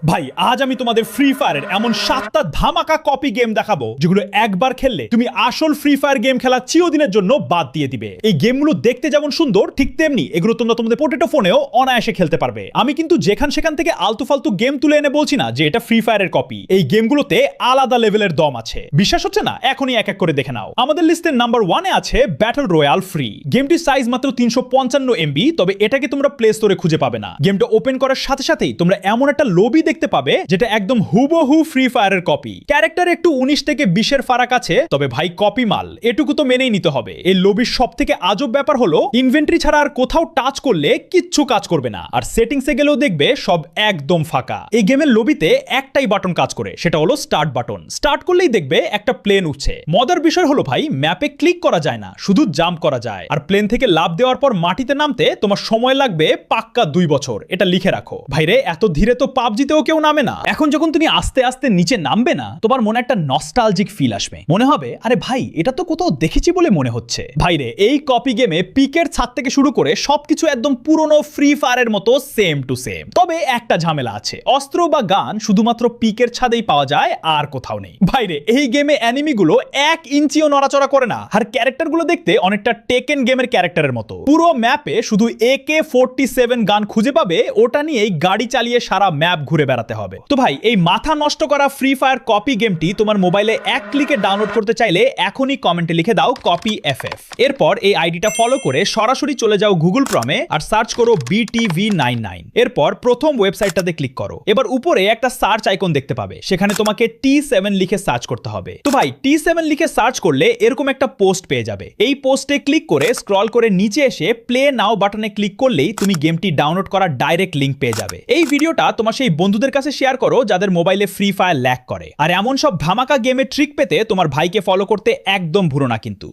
ভাই আজ আমি তোমাদের ফ্রি ফায়ারের এমন 7টা ধামাকা কপি গেম দেখাবো যেগুলো একবার খেললে তুমি আসল ফ্রি ফায়ার গেম খেলা চিরদিনের জন্য বাদ দিয়ে দিবে। এই গেমগুলো দেখতে যেমন সুন্দর ঠিক তেমনি এগুলো তোমরা তোমাদের পটেটো ফোনেও অনায়াসে খেলতে পারবে। আমি কিন্তু যেখান সেখান থেকে আলতু ফালতু গেম তুলে এনে বলছি না যে এটা ফ্রি ফায়ারের কপি। এই গেমগুলোতে আলাদা লেভেলের দম আছে। বিশ্বাস হচ্ছে না? এখনই এক এক করে দেখে নাও। আমাদের লিস্টের নাম্বার 1-এ আছে ব্যাটল রয়্যাল ফ্রি। গেমটির সাইজ মাত্র 355 MB, তবে এটাকে তোমরা প্লে স্টোরে খুঁজে পাবে না। গেমটা ওপেন করার সাথে সাথেই তোমরা এমন একটা লবি দেখতে পাবে যেটা একদম হুবহু ফ্রি ফায়ারের কপি। ক্যারেক্টার একটু 19 থেকে 20-এর ফারাক আছে, তবে ভাই কপি মাল, এটুকু তো মেনেই নিতে হবে। এই লবির সব থেকে আজব ব্যাপার হলো ইনভেন্টরি ছাড়া আর কোথাও টাচ করলে কিচ্ছু কাজ করবে না, আর সেটিংসে গেলেও দেখবে সব একদম ফাঁকা। এই গেমের লবিতে একটাই বাটন কাজ করে, সেটা হলো স্টার্ট বাটন। স্টার্ট করলেই দেখবে একটা প্লেন উঠছে। মজার বিষয় হলো ভাই ম্যাপে ক্লিক করা যায় না, শুধু জাম্প করা যায়। আর প্লেন থেকে লাফ দেওয়ার পর মাটিতে নামতে তোমার সময় লাগবে পাক্কা 2 বছর, এটা লিখে রাখো। ভাইরে এত ধীরে তো পাবজিতেও কেউ নামে না। এখন যখন তুমি আস্তে আস্তে নিচে নামবে না, তোমার মনে একটা নস্টালজিক ফিল আসবে। মনে হবে আরে ভাই এটা তো কোথাও দেখেছি বলে মনে হচ্ছে। ভাইরে এই কপি গেমে পিকের ছাদ থেকে শুরু করে সবকিছু একদম পুরনো ফ্রি ফায়ারের মতো সেম টু সেম। তবে একটা ঝামেলা আছে, অস্ত্র বা গান শুধুমাত্র পিকের ছাদেই পাওয়া যায়, আর কোথাও নেই। ভাইরে এই গেমে অ্যানিমিগুলো 1 ইঞ্চিও নড়াচড়া করে না, আর ক্যারেক্টারগুলো দেখতে অনেকটা টেকেন গেমের ক্যারেক্টারের মতো। পুরো ম্যাপে শুধু AK-47 গান খুঁজে পাবে, ওটা নিয়েই গাড়ি চালিয়ে সারা ম্যাপ ঘুরে বেড়াতে হবে। তো ভাই এই মাথা নষ্ট করা ফ্রি ফায়ার কপি গেমটি তোমার মোবাইলে 1 ক্লিকে ডাউনলোড করতে চাইলে এখনই কমেন্টে লিখে দাও কপি FF। এরপর এই আইডিটা ফলো করে সরাসরি চলে যাও গুগল ক্রমে আর সার্চ করো BTV99। এরপর প্রথম ওয়েবসাইটটাতে ক্লিক করো। এবার উপরে একটা সার্চ আইকন দেখতে পাবে, সেখানে তোমাকে T7 লিখে সার্চ করতে হবে। তো ভাই T7 লিখে সার্চ করলে এরকম একটা পোস্ট পেয়ে যাবে। এই পোস্টে ক্লিক করে স্ক্রল করে নিচে এসে প্লে নাও বাটনে ক্লিক করলেই তুমি গেমটি ডাউনলোড করার ডাইরেক্ট লিংক পেয়ে যাবে। এই ভিডিওটা তোমার সেই বন্ধুদের কাছে শেয়ার করো যাদের মোবাইলে ফ্রি ফায়ার ল্যাগ করে। আর এমন সব ধামাকা গেমের ট্রিক পেতে তোমার ভাইকে ফলো করতে একদম ভুলো না কিন্তু।